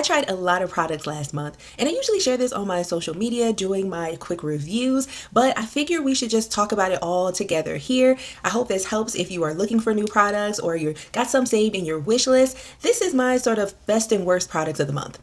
tried a lot of products last month, and I usually share this on my social media doing my quick reviews, but I figure we should just talk about it all together here. I hope this helps if you are looking for new products or you got some saved in your wish list. This is my sort of best and worst products of the month.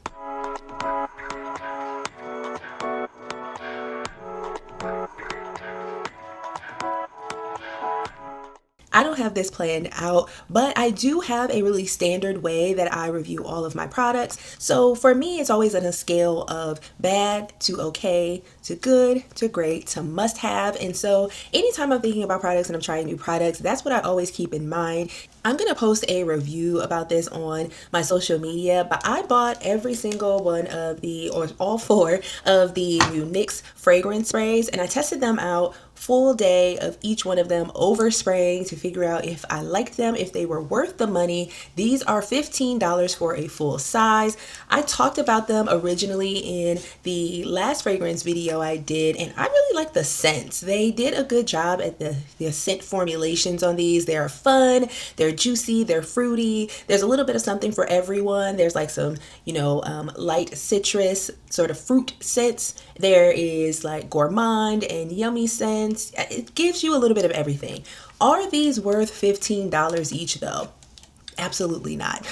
I don't have this planned out, but I do have a really standard way that I review all of my products. So for me, it's always on a scale of bad to okay to good to great to must have. And so anytime I'm thinking about products and I'm trying new products, that's what I always keep in mind. I'm going to post a review about this on my social media, but I bought every single one of or all four of the new NYX fragrance sprays, and I tested them out full day of each one of them over spraying to figure out if I liked them, if they were worth the money. These are $15 for a full size. I talked about them originally in the last fragrance video I did, and I really like the scents. They did a good job at the scent formulations on these. They are fun, they're juicy, they're fruity. There's a little bit of something for everyone. There's like some, light citrus sort of fruit scents. There is like gourmand and yummy scents. It gives you a little bit of everything. Are these worth $15 each though? Absolutely not.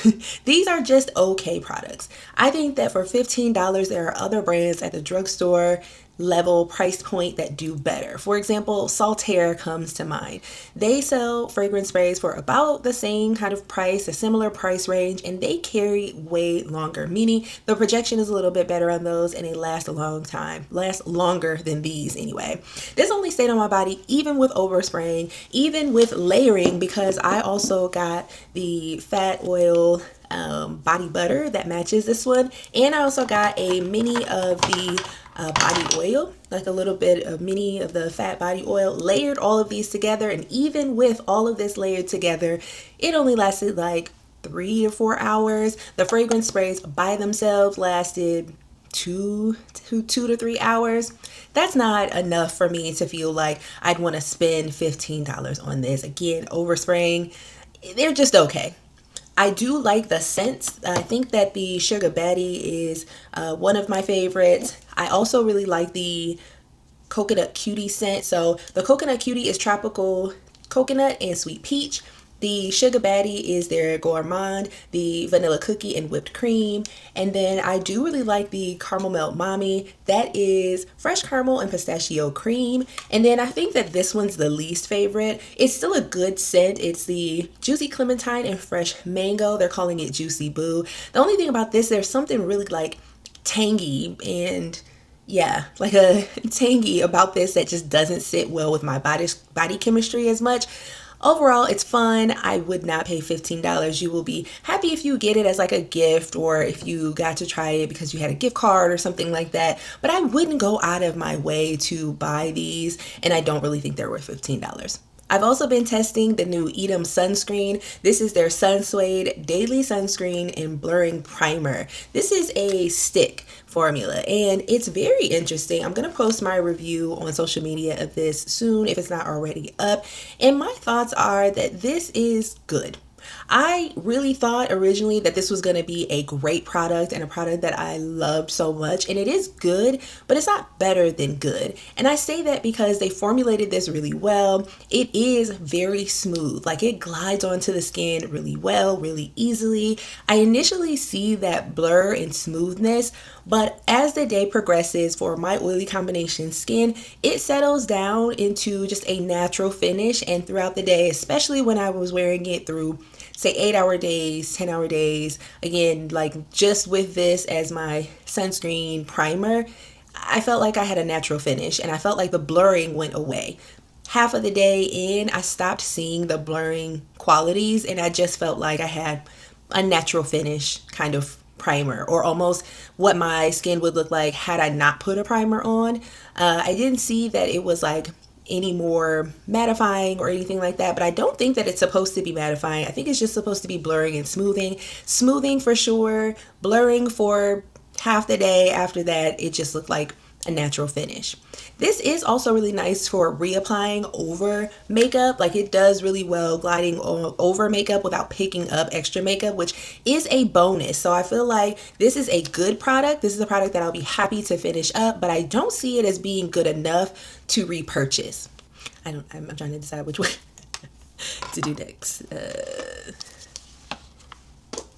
These are just okay products. I think that for $15, there are other brands at the drugstore level price point that do better. For example, Saltaire comes to mind. They sell fragrance sprays for about the same kind of price, a similar price range, and they carry way longer, meaning the projection is a little bit better on those and they last a long time, last longer than these anyway. This only stayed on my body even with overspraying, even with layering, because I also got the fat oil body butter that matches this one, and I also got a mini of the body oil, like a little bit of mini of the fat body oil, layered all of these together. And even with all of this layered together, it only lasted like 3 to 4 hours. The fragrance sprays by themselves lasted 2 to 3 hours. That's not enough for me to feel like I'd want to spend $15 on this. Again, overspraying, they're just okay. I do like the scents. I think that the Sugar Baddie is one of my favorites. I also really like the Coconut Cutie scent. So the Coconut Cutie is tropical coconut and sweet peach. The Sugar Baddie is their gourmand, the vanilla cookie and whipped cream. And then I do really like the Caramel Melt Mommy. That is fresh caramel and pistachio cream. And then I think that this one's the least favorite. It's still a good scent. It's the Juicy Clementine and Fresh Mango. They're calling it Juicy Boo. The only thing about this, there's something really like tangy and like a tangy about this that just doesn't sit well with my body chemistry as much. Overall, it's fun. I would not pay $15. You will be happy if you get it as like a gift or if you got to try it because you had a gift card or something like that. But I wouldn't go out of my way to buy these, and I don't really think they're worth $15. I've also been testing the new EADEM sunscreen. This is their Suede Daily Sunscreen and Blurring Primer. This is a stick formula and it's very interesting. I'm going to post my review on social media of this soon if it's not already up. And my thoughts are that this is good. I really thought originally that this was going to be a great product and a product that I loved so much, and it is good, but it's not better than good. And I say that because they formulated this really well. It is very smooth, like it glides onto the skin really well, really easily. I initially see that blur and smoothness, but as the day progresses for my oily combination skin, it settles down into just a natural finish. And throughout the day, especially when I was wearing it through say 8-hour days, 10-hour days, again, like just with this as my sunscreen primer, I felt like I had a natural finish and I felt like the blurring went away. Half of the day in, I stopped seeing the blurring qualities and I just felt like I had a natural finish kind of primer, or almost what my skin would look like had I not put a primer on. I didn't see that it was like any more mattifying or anything like that, but I don't think that it's supposed to be mattifying. I think it's just supposed to be blurring and smoothing for sure, blurring for half the day. After that, it just looked like a natural finish. This is also really nice for reapplying over makeup. Like it does really well gliding over makeup without picking up extra makeup, which is a bonus. So I feel like this is a good product. This is a product that I'll be happy to finish up, but I don't see it as being good enough to repurchase. I'm trying to decide which one to do next.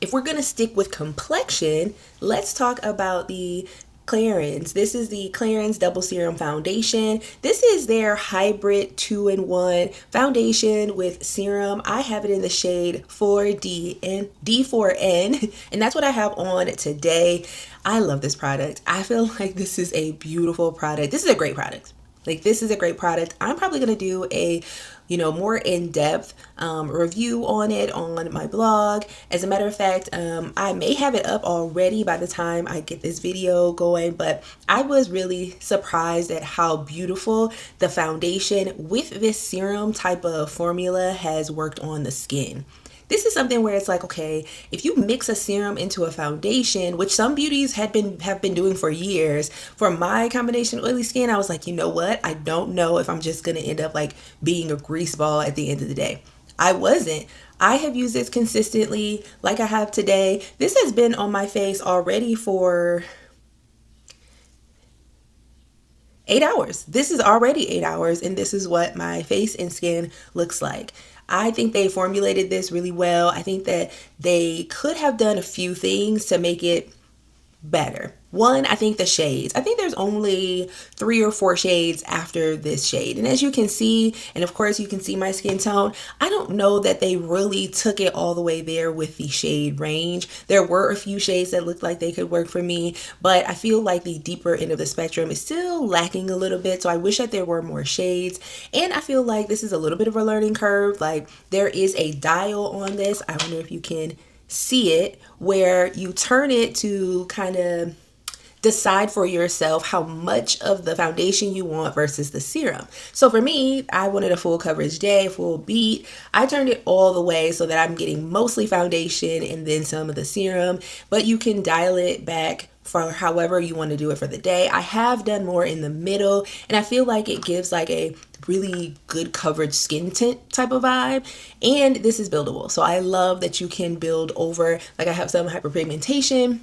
If we're gonna stick with complexion, let's talk about the Clarins. This is the Clarins Double Serum Foundation. This is their hybrid 2-in-1 foundation with serum. I have it in the shade 4D and D4N, and that's what I have on today. I love this product. I feel like this is a beautiful product. This is a great product. Like this is a great product. I'm probably gonna do a more in-depth review on it on my blog. As a matter of fact, I may have it up already by the time I get this video going, but I was really surprised at how beautiful the foundation with this serum type of formula has worked on the skin. This is something where it's like, okay, if you mix a serum into a foundation, which some beauties have been doing for years, for my combination oily skin, I was like, you know what? I don't know if I'm just gonna end up like being a grease ball at the end of the day. I wasn't. I have used this consistently like I have today. This has been on my face already for 8 hours. This is already 8 hours, and this is what my face and skin looks like. I think they formulated this really well. I think that they could have done a few things to make it better. One, I think the shades. I think there's only 3 or 4 shades after this shade. And as you can see, and of course you can see my skin tone, I don't know that they really took it all the way there with the shade range. There were a few shades that looked like they could work for me, but I feel like the deeper end of the spectrum is still lacking a little bit. So I wish that there were more shades. And I feel like this is a little bit of a learning curve. Like there is a dial on this. I wonder if you can see it, where you turn it to kind of decide for yourself how much of the foundation you want versus the serum. So for me, I wanted a full coverage day, full beat. I turned it all the way so that I'm getting mostly foundation and then some of the serum, but you can dial it back for however you want to do it for the day. I have done more in the middle, and I feel like it gives like a really good coverage skin tint type of vibe, and this is buildable. So I love that you can build over, like I have some hyperpigmentation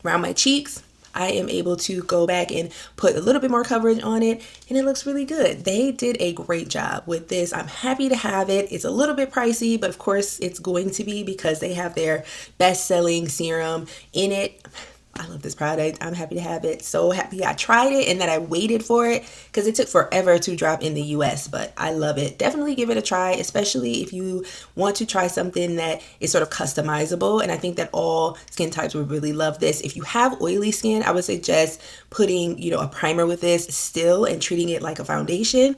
around my cheeks. I am able to go back and put a little bit more coverage on it, and it looks really good. They did a great job with this. I'm happy to have it. It's a little bit pricey, but of course it's going to be because they have their best-selling serum in it. I love this product. I'm happy to have it. So happy I tried it and that I waited for it because it took forever to drop in the US, but I love it. Definitely give it a try, especially if you want to try something that is sort of customizable. And I think that all skin types would really love this. If you have oily skin, I would suggest putting, a primer with this still and treating it like a foundation.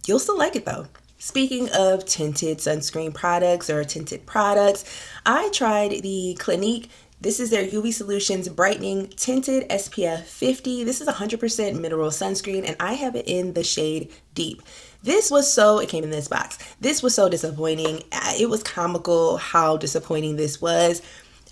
You'll still like it though. Speaking of tinted sunscreen products or tinted products, I tried the Clinique. This is their UV Solutions Brightening Tinted SPF 50. This is 100% mineral sunscreen, and I have it in the shade Deep. It came in this box. This was so disappointing. It was comical how disappointing this was.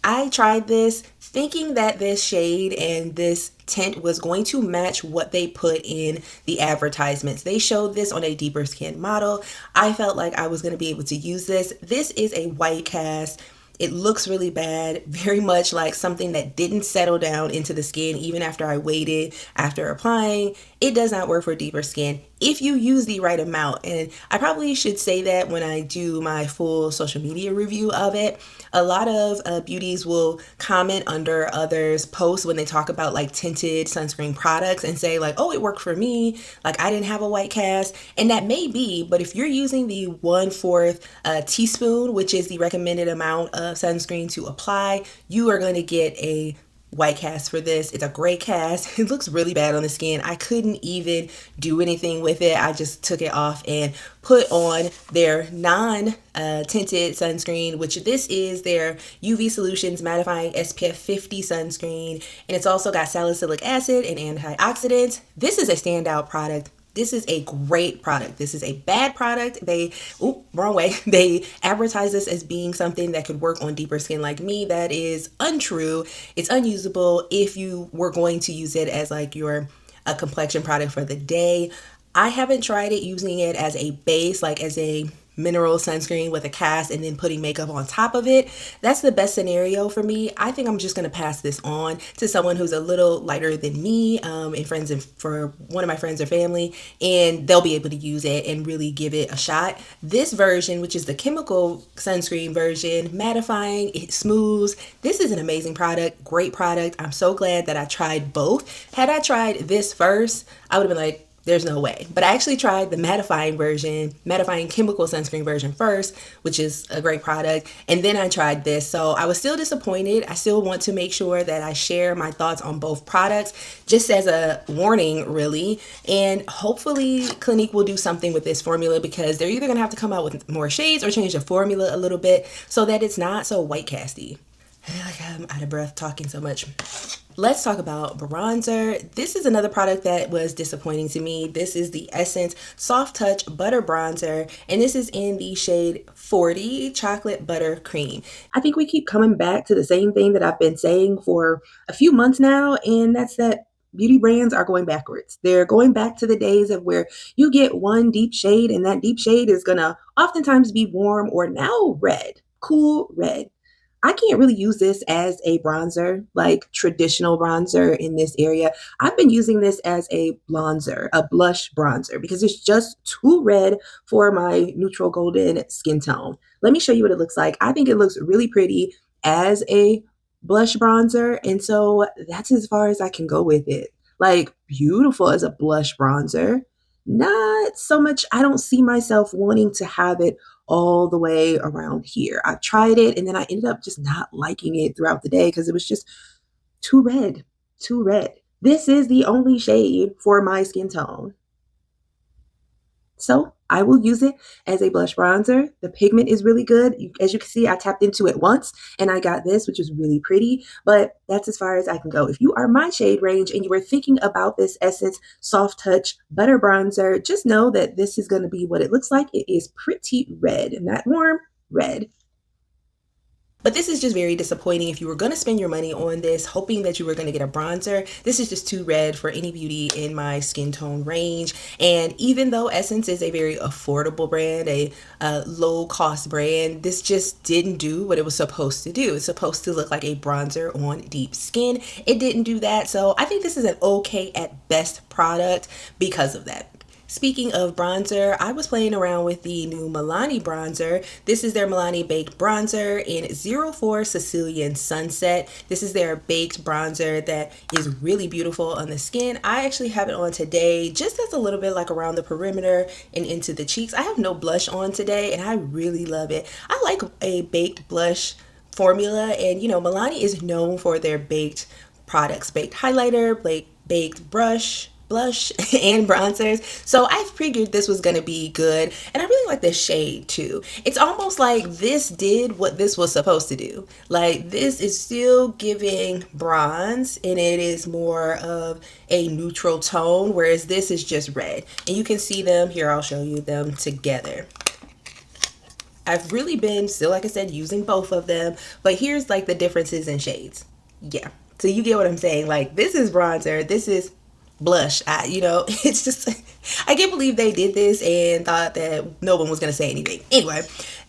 I tried this thinking that this shade and this tint was going to match what they put in the advertisements. They showed this on a deeper skin model. I felt like I was going to be able to use this. This is a white cast. It looks really bad, very much like something that didn't settle down into the skin even after I waited after applying. It does not work for deeper skin if you use the right amount. And I probably should say that when I do my full social media review of it. A lot of beauties will comment under others' posts when they talk about like tinted sunscreen products and say like, oh, it worked for me. Like I didn't have a white cast. And that may be, but if you're using the 1/4 teaspoon, which is the recommended amount of sunscreen to apply, you are going to get a white cast for this. It's a gray cast. It looks really bad on the skin. I couldn't even do anything with it. I just took it off and put on their non-tinted sunscreen, which this is their UV Solutions Mattifying SPF 50 sunscreen. And it's also got salicylic acid and antioxidants. This is a standout product. This is a great product. This is a bad product. Wrong way. They advertise this as being something that could work on deeper skin like me. That is untrue. It's unusable if you were going to use it as like your a complexion product for the day. I haven't tried it using it as a base, like as a mineral sunscreen with a cast and then putting makeup on top of it. That's the best scenario for me. I think I'm just going to pass this on to someone who's a little lighter than me, and friends, and for one of my friends or family, and they'll be able to use it and really give it a shot. This version, which is the chemical sunscreen version, mattifying, it smooths. This is an amazing product, great product. I'm so glad that I tried both. Had I tried this first, I would have been like, there's no way. But I actually tried the mattifying version, mattifying chemical sunscreen version first, which is a great product. And then I tried this. So I was still disappointed. I still want to make sure that I share my thoughts on both products, just as a warning, really. And hopefully Clinique will do something with this formula, because they're either going to have to come out with more shades or change the formula a little bit so that it's not so white casty. I feel like I'm out of breath talking so much. Let's talk about bronzer. This is another product that was disappointing to me. This is the Essence Soft Touch Butter Bronzer, and this is in the shade 40 Chocolate Butter Cream. I think we keep coming back to the same thing that I've been saying for a few months now, and that's that beauty brands are going backwards. They're going back to the days of where you get one deep shade, and that deep shade is gonna oftentimes be warm or now red, cool red. I can't really use this as a bronzer, like traditional bronzer in this area. I've been using this as a bronzer, a blush bronzer, because it's just too red for my neutral golden skin tone. Let me show you what it looks like. I think it looks really pretty as a blush bronzer, and so that's as far as I can go with it. Like, beautiful as a blush bronzer. Not so much, I don't see myself wanting to have it all the way around here. I tried it and then I ended up just not liking it throughout the day because it was just too red, too red. This is the only shade for my skin tone. So I will use it as a blush bronzer. The pigment is really good. As you can see, I tapped into it once and I got this, which is really pretty, but that's as far as I can go. If you are my shade range and you are thinking about this Essence Soft Touch Butter Bronzer, just know that this is going to be what it looks like. It is pretty red, not warm, red. But this is just very disappointing. If you were going to spend your money on this, hoping that you were going to get a bronzer, this is just too red for any beauty in my skin tone range. And even though Essence is a very affordable brand, a low cost brand, this just didn't do what it was supposed to do. It's supposed to look like a bronzer on deep skin. It didn't do that. So I think this is an okay at best product because of that. Speaking of bronzer, I was playing around with the new Milani bronzer. This is their Milani Baked Bronzer in 04 Sicilian Sunset. This is their baked bronzer that is really beautiful on the skin. I actually have it on today, just as a little bit like around the perimeter and into the cheeks. I have no blush on today and I really love it. I like a baked blush formula, and you know, Milani is known for their baked products, baked highlighter, baked blush, and bronzers. So I figured this was going to be good, and I really like the shade too. It's almost like this did what this was supposed to do. Like, this is still giving bronze and it is more of a neutral tone, whereas this is just red. And you can see them here. I'll show you them together. I've really been still, like I said, using both of them, but here's like the differences in shades. Yeah, so you get what I'm saying. Like, this is bronzer, this is blush. It's just, I can't believe they did this and thought that no one was going to say anything. Anyway,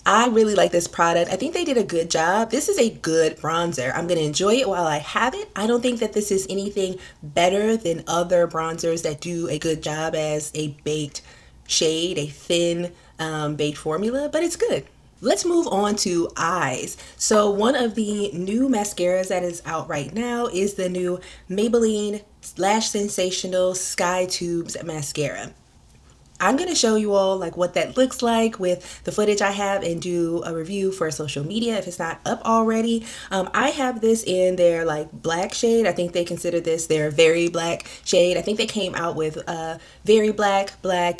I really like this product. I think they did a good job. This is a good bronzer. I'm going to enjoy it while I have it. I don't think that this is anything better than other bronzers that do a good job as a baked shade, a thin baked formula, but it's good. Let's move on to eyes. So one of the new mascaras that is out right now is the new Maybelline Lash Sensational Sky Tubes Mascara. I'm going to show you all like what that looks like with the footage I have and do a review for social media if it's not up already. I have this in their like black shade. I think they consider this their very black shade. I think they came out with very black,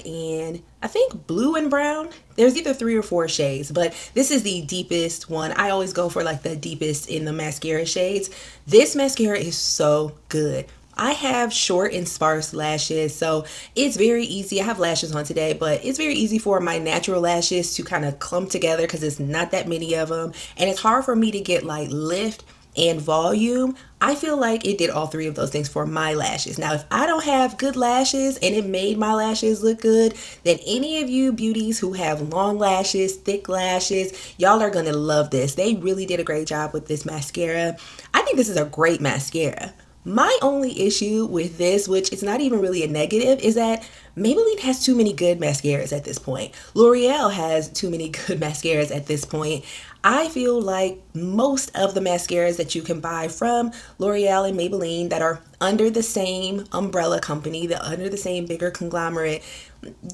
and I think blue and brown. There's either 3 or 4 shades, but this is the deepest one. I always go for like the deepest in the mascara shades. This mascara is so good. I have short and sparse lashes, so it's very easy. I have lashes on today, but it's very easy for my natural lashes to kind of clump together because there's not that many of them, and it's hard for me to get like lift and volume, I feel like it did all three of those things for my lashes. Now, if I don't have good lashes and it made my lashes look good, then any of you beauties who have long lashes, thick lashes, y'all are gonna love this. They really did a great job with this mascara. I think this is a great mascara. My only issue with this, which is not even really a negative, is that Maybelline has too many good mascaras at this point. L'Oreal has too many good mascaras at this point. I feel like most of the mascaras that you can buy from L'Oreal and Maybelline that are under the same umbrella company, that under the same bigger conglomerate,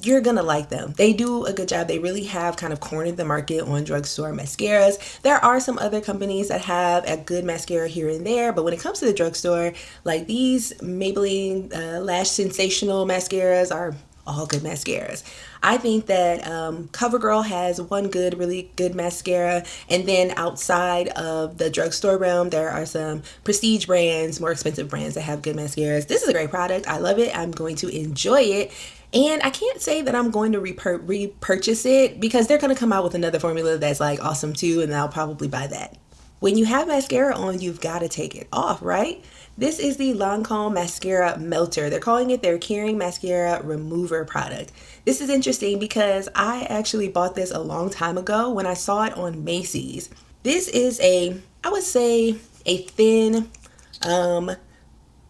you're gonna like them. They do a good job. They really have kind of cornered the market on drugstore mascaras. There are some other companies that have a good mascara here and there, but when it comes to the drugstore, like these Maybelline Lash Sensational mascaras are all good mascaras. I think that CoverGirl has one good, really good mascara, and then outside of the drugstore realm, there are some prestige brands, more expensive brands that have good mascaras. This is a great product. I love it. I'm going to enjoy it. And I can't say that I'm going to repurchase it because they're going to come out with another formula that's like awesome too, and I'll probably buy that. When you have mascara on, you've got to take it off, right? This is the Lancôme Mascara Melter. They're calling it their Curing Mascara Remover product. This is interesting because I actually bought this a long time ago when I saw it on Macy's. This is I would say, a thin,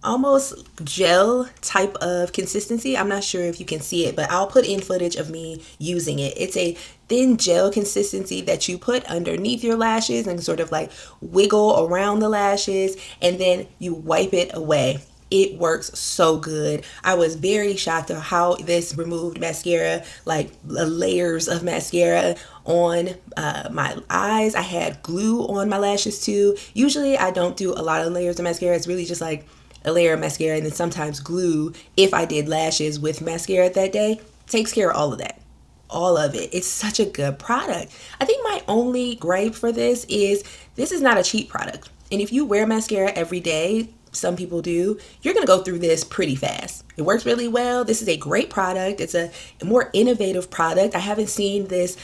almost gel type of consistency. I'm not sure if you can see it, but I'll put in footage of me using it. It's a thin gel consistency that you put underneath your lashes and sort of like wiggle around the lashes, and then you wipe it away. It works so good. I was very shocked at how this removed mascara, like layers of mascara on my eyes. I had glue on my lashes too. Usually I don't do a lot of layers of mascara. It's really just like a layer of mascara and then sometimes glue if I did lashes with mascara that day. Takes care of all of that. All of it. It's such a good product. I think my only gripe for this is not a cheap product. And if you wear mascara every day, some people do, you're going to go through this pretty fast. It works really well. This is a great product. It's a more innovative product. I haven't seen this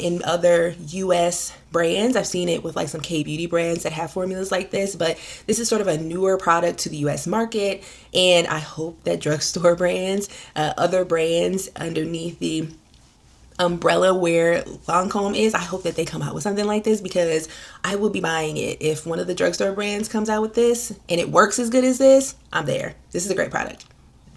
in other US brands. I've seen it with like some K-beauty brands that have formulas like this, but this is sort of a newer product to the US market. And I hope that drugstore brands, other brands underneath the umbrella where Lancôme is, I hope that they come out with something like this because I will be buying it. If one of the drugstore brands comes out with this and it works as good as this, I'm there. This is a great product.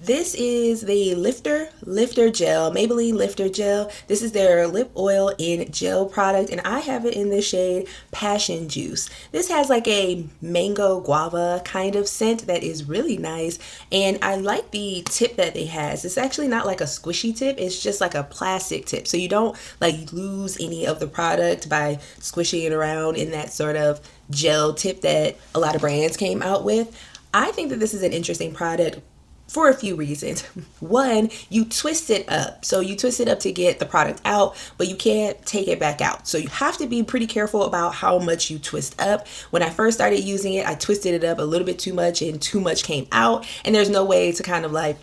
This is the Lifter Gel, Maybelline Lifter Gel. This is their lip oil in gel product, and I have it in the shade Passion Juice. This has like a mango guava kind of scent that is really nice, and I like the tip that it has. It's actually not like a squishy tip, it's just like a plastic tip, so you don't like lose any of the product by squishing it around in that sort of gel tip that a lot of brands came out with. I think that this is an interesting product for a few reasons. One, you twist it up. So you twist it up to get the product out, but you can't take it back out. So you have to be pretty careful about how much you twist up. When I first started using it, I twisted it up a little bit too much and too much came out, and there's no way to kind of like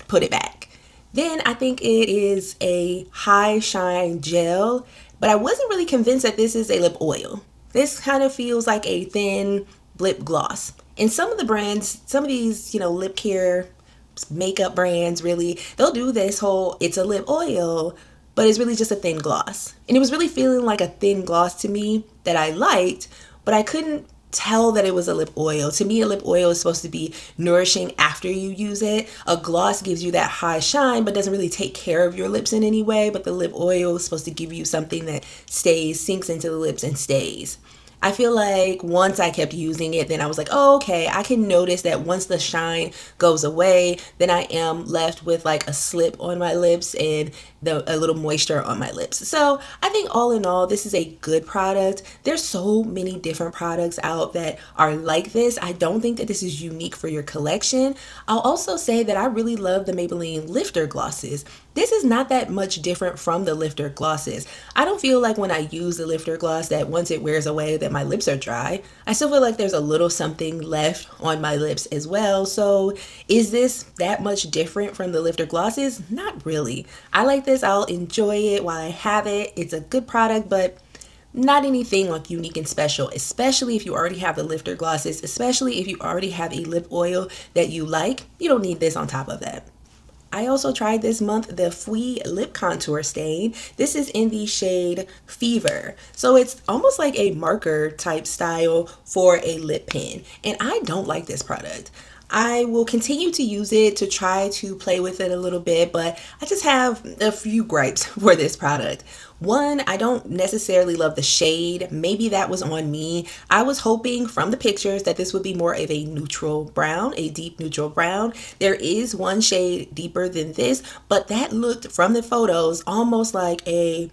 put it back. Then I think it is a high shine gel, but I wasn't really convinced that this is a lip oil. This kind of feels like a thin lip gloss. And some of the brands, some of these, lip care makeup brands, really, they'll do this whole it's a lip oil, but it's really just a thin gloss. And it was really feeling like a thin gloss to me that I liked, but I couldn't tell that it was a lip oil. To me, a lip oil is supposed to be nourishing after you use it. A gloss gives you that high shine but doesn't really take care of your lips in any way, but the lip oil is supposed to give you something that sinks into the lips and stays. I feel like once I kept using it, then I was like, oh, okay, I can notice that once the shine goes away, then I am left with like a slip on my lips and a little moisture on my lips. So I think all in all, this is a good product. There's so many different products out that are like this. I don't think that this is unique for your collection. I'll also say that I really love the Maybelline Lifter glosses. This is not that much different from the Lifter glosses. I don't feel like when I use the Lifter gloss that once it wears away that my lips are dry. I still feel like there's a little something left on my lips as well. So is this that much different from the Lifter glosses? Not really. I like this. I'll enjoy it while I have it. It's a good product, but not anything like unique and special, especially if you already have the lifter glosses, especially if you already have a lip oil that you like. You don't need this on top of that. I also tried this month the Fwee lip contour stain. This is in the shade Fever. So it's almost like a marker type style for a lip pen. And I don't like this product. I will continue to use it to try to play with it a little bit, but I just have a few gripes for this product. One, I don't necessarily love the shade. Maybe that was on me. I was hoping from the pictures that this would be more of a neutral brown, a deep neutral brown. There is one shade deeper than this, but that looked from the photos almost like a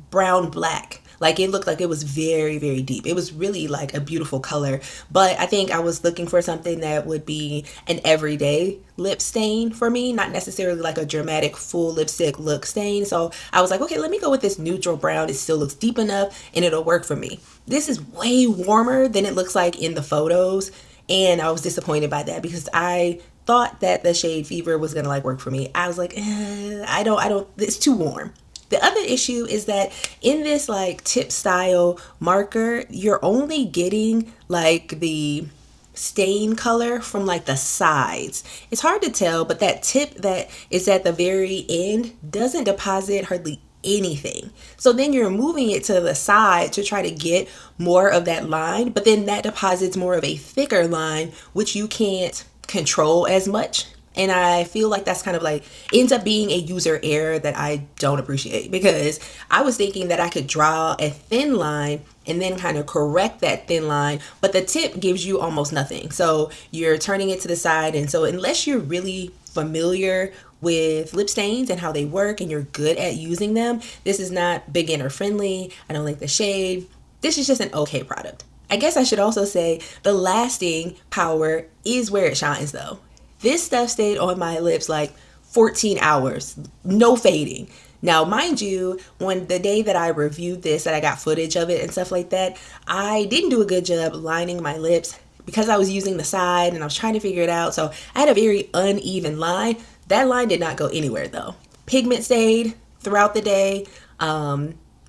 brown black. Like it looked like it was very, very deep. It was really like a beautiful color. But I think I was looking for something that would be an everyday lip stain for me, not necessarily like a dramatic full lipstick look stain. So I was like, okay, let me go with this neutral brown. It still looks deep enough and it'll work for me. This is way warmer than it looks like in the photos. And I was disappointed by that because I thought that the shade Fever was gonna like work for me. I was like, I don't, it's too warm. The other issue is that in this like tip style marker, you're only getting like the stain color from like the sides. It's hard to tell, but that tip that is at the very end doesn't deposit hardly anything. So then you're moving it to the side to try to get more of that line, but then that deposits more of a thicker line, which you can't control as much. And I feel like that's kind of like ends up being a user error that I don't appreciate because I was thinking that I could draw a thin line and then kind of correct that thin line, but the tip gives you almost nothing. So you're turning it to the side. And so unless you're really familiar with lip stains and how they work and you're good at using them, this is not beginner friendly. I don't like the shade. This is just an okay product. I guess I should also say the lasting power is where it shines though. This stuff stayed on my lips like 14 hours, no fading. Now, mind you, when the day that I reviewed this, that I got footage of it and stuff like that, I didn't do a good job lining my lips because I was using the side and I was trying to figure it out. So I had a very uneven line. That line did not go anywhere though. Pigment stayed throughout the day.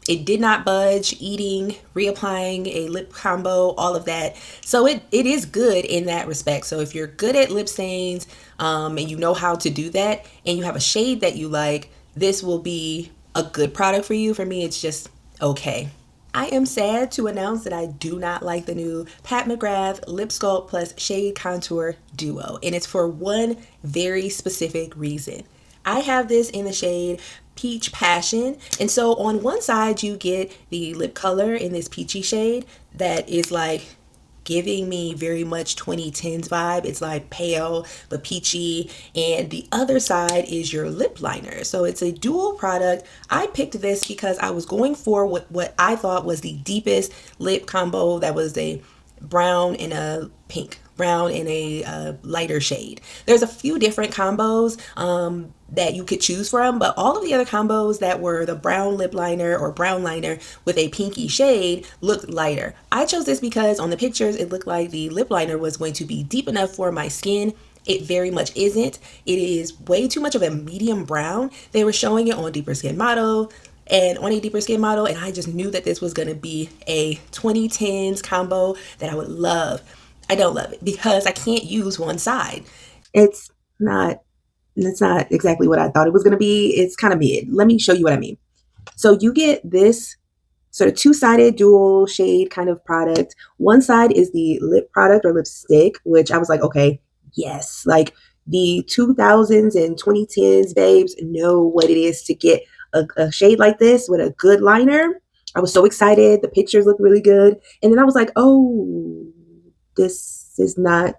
It did not budge, eating, reapplying a lip combo, all of that. So it is good in that respect. So if you're good at lip stains and you know how to do that and you have a shade that you like, this will be a good product for you. For me, it's just okay. I am sad to announce that I do not like the new Pat McGrath Lip Sculpt Plus Shade Contour Duo. And it's for one very specific reason. I have this in the shade Peach Passion. And so on one side, you get the lip color in this peachy shade that is like giving me very much 2010s vibe. It's like pale but peachy. And the other side is your lip liner. So it's a dual product. I picked this because I was going for what I thought was the deepest lip combo that was a brown and a pink, brown and a lighter shade. There's a few different combos that you could choose from, but all of the other combos that were the brown lip liner or brown liner with a pinky shade looked lighter. I chose this because on the pictures it looked like the lip liner was going to be deep enough for my skin. It very much isn't. It is way too much of a medium brown. They were showing it on Deeper Skin Model and on a Deeper Skin Model, and I just knew that this was going to be a 2010s combo that I would love. I don't love it because I can't use one side. It's not that's not exactly what I thought it was going to be. It's kind of mid. Let me show you what I mean. So you get this sort of two-sided dual shade kind of product. One side is the lip product or lipstick, which I was like, okay, yes. Like the 2000s and 2010s babes know what it is to get a shade like this with a good liner. I was so excited. The pictures look really good. And then I was like, oh, this is not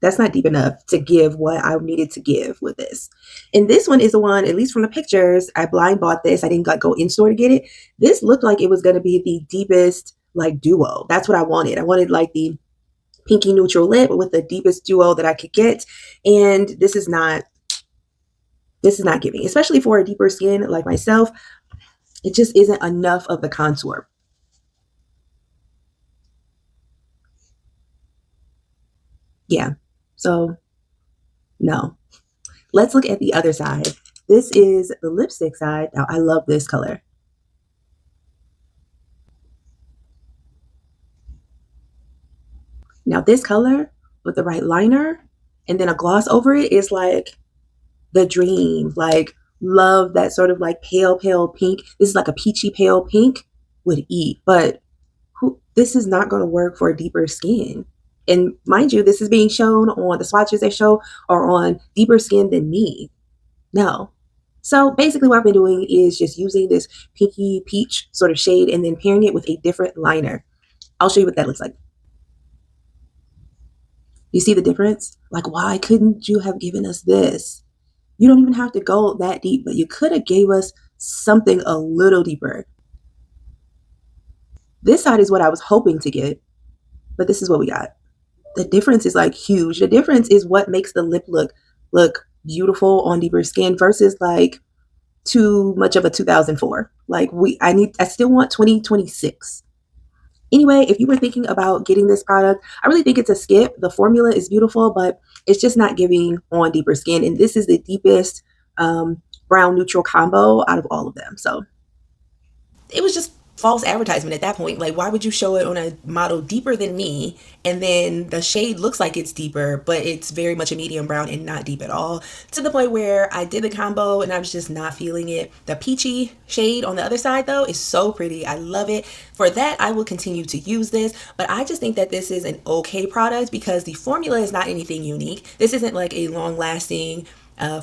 that's not deep enough to give what I needed to give with this. And this one is the one, at least from the pictures, I blind bought this. I didn't like go in store to get it. This looked like it was going to be the deepest like duo. That's what I wanted. I wanted like the pinky neutral lip with the deepest duo that I could get. And this is not giving, especially for a deeper skin like myself. It just isn't enough of the contour. Yeah. So no. Let's look at the other side. This is the lipstick side. Now, I love this color. Now this color with the right liner and then a gloss over it is like the dream. Like, love that sort of like pale pink. This is like a peachy pale pink would eat, but this is not going to work for a deeper skin. And mind you, this is being shown on the swatches they show are on deeper skin than me. No. So basically what I've been doing is just using this pinky peach sort of shade and then pairing it with a different liner. I'll show you what that looks like. You see the difference? Like, why couldn't you have given us this? You don't even have to go that deep, but you could have gave us something a little deeper. This side is what I was hoping to get, but this is what we got. The difference is like huge. The difference is what makes the lip look beautiful on deeper skin versus like too much of a 2004. Like I still want 2026. Anyway, if you were thinking about getting this product, I really think it's a skip. The formula is beautiful, but it's just not giving on deeper skin. And this is the deepest brown neutral combo out of all of them. So it was just false advertisement at that point. Like, why would you show it on a model deeper than me and then the shade looks like it's deeper, but it's very much a medium brown and not deep at all, to the point where I did the combo and I was just not feeling it. The peachy shade on the other side though is so pretty. I love it. For that, I will continue to use this, but I just think that this is an okay product because the formula is not anything unique. This isn't like a long lasting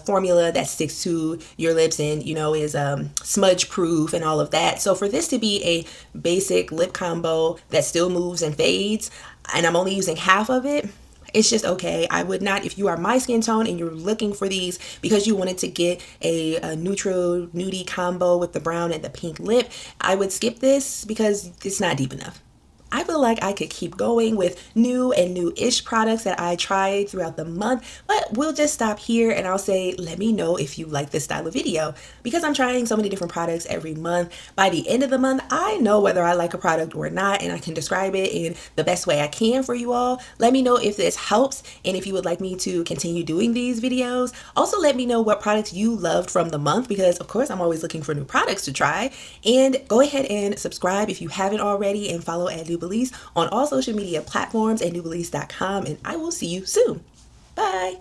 formula that sticks to your lips and is smudge proof and all of that. So for this to be a basic lip combo that still moves and fades and I'm only using half of it, it's just okay. I would not, if you are my skin tone and you're looking for these because you wanted to get a neutral nudie combo with the brown and the pink lip, I would skip this because it's not deep enough. I feel like I could keep going with new and new-ish products that I tried throughout the month, but we'll just stop here and I'll say, let me know if you like this style of video. Because I'm trying so many different products every month, by the end of the month, I know whether I like a product or not, and I can describe it in the best way I can for you all. Let me know if this helps and if you would like me to continue doing these videos. Also, let me know what products you loved from the month because, of course, I'm always looking for new products to try. And go ahead and subscribe if you haven't already and follow at Nubelease on all social media platforms at nubelease.com, and I will see you soon. Bye.